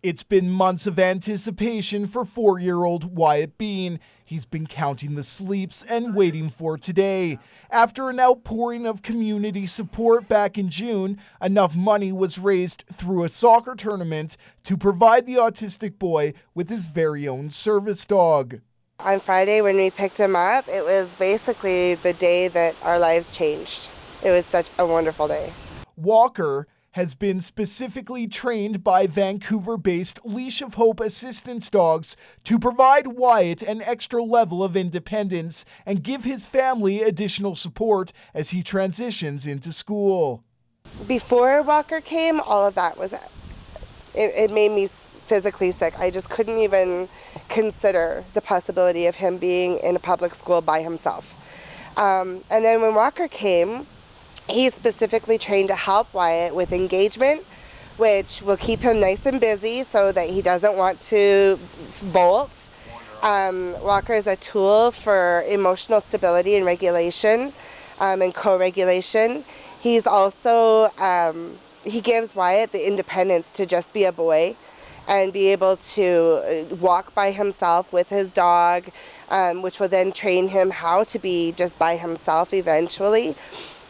It's been months of anticipation for 4-year-old Wyatt Bean. He's been counting the sleeps and waiting for today. After an outpouring of community support back in June, enough money was raised through a soccer tournament to provide the autistic boy with his very own service dog. On Friday when we picked him up, it was basically the day that our lives changed. It was such a wonderful day. Walker has been specifically trained by Vancouver-based Leash of Hope assistance dogs to provide Wyatt an extra level of independence and give his family additional support as he transitions into school. Before Walker came, all of that was it made me physically sick. I just couldn't even consider the possibility of him being in a public school by himself. And then when Walker came, he's specifically trained to help Wyatt with engagement, which will keep him nice and busy so that he doesn't want to bolt. Walker is a tool for emotional stability and regulation and co-regulation. He's also, he gives Wyatt the independence to just be a boy and be able to walk by himself with his dog, which will then train him how to be just by himself eventually.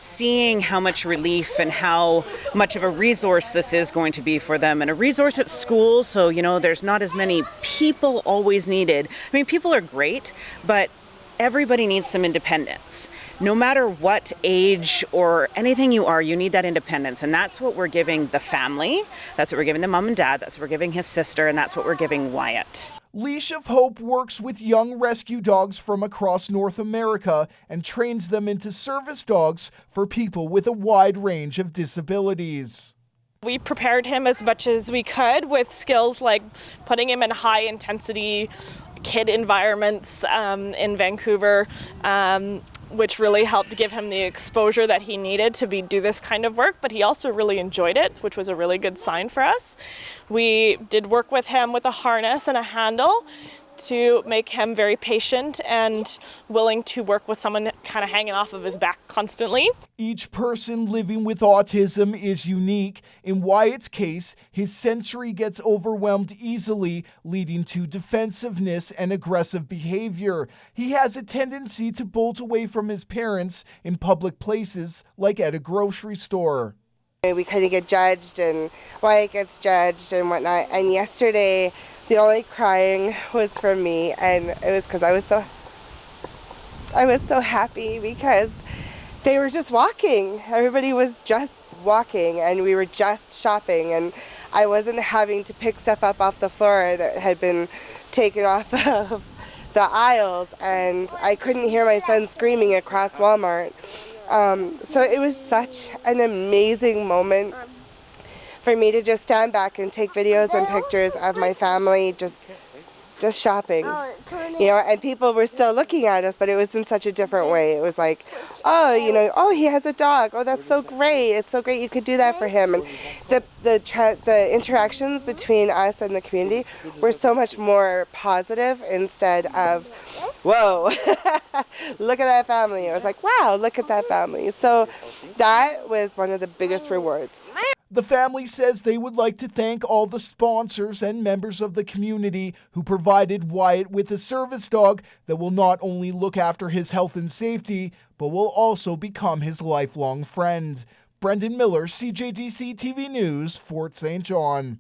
Seeing how much relief and how much of a resource this is going to be for them, and a resource at school, so there's not as many people always needed. I mean, people are great, but everybody needs some independence. No matter what age or anything you are, you need that independence, and that's what we're giving the family, that's what we're giving the mom and dad, that's what we're giving his sister, and that's what we're giving Wyatt. Leash of Hope works with young rescue dogs from across North America and trains them into service dogs for people with a wide range of disabilities. We prepared him as much as we could with skills like putting him in high-intensity kid environments in Vancouver, which really helped give him the exposure that he needed to do this kind of work, but he also really enjoyed it, which was a really good sign for us. We did work with him with a harness and a handle to make him very patient and willing to work with someone kind of hanging off of his back constantly. Each person living with autism is unique. In Wyatt's case, his sensory gets overwhelmed easily, leading to defensive and aggressive behavior. He has a tendency to bolt away from his parents in public places, like at a grocery store. We kind of get judged, and Wyatt gets judged and whatnot, and yesterday the only crying was from me, and it was because I was so happy because they were just walking. Everybody was just walking, and we were just shopping, and I wasn't having to pick stuff up off the floor that had been taken off of the aisles, and I couldn't hear my son screaming across Walmart. So it was such an amazing moment for me to just stand back and take videos and pictures of my family just shopping, and people were still looking at us, but it was in such a different way. It was like, oh, he has a dog. Oh, that's so great. It's so great you could do that for him. And the interactions between us and the community were so much more positive instead of, whoa, look at that family. It was like, wow, look at that family. So that was one of the biggest rewards. The family says they would like to thank all the sponsors and members of the community who provided Wyatt with a service dog that will not only look after his health and safety, but will also become his lifelong friend. Brendan Miller, CJDC-TV News, Fort St. John.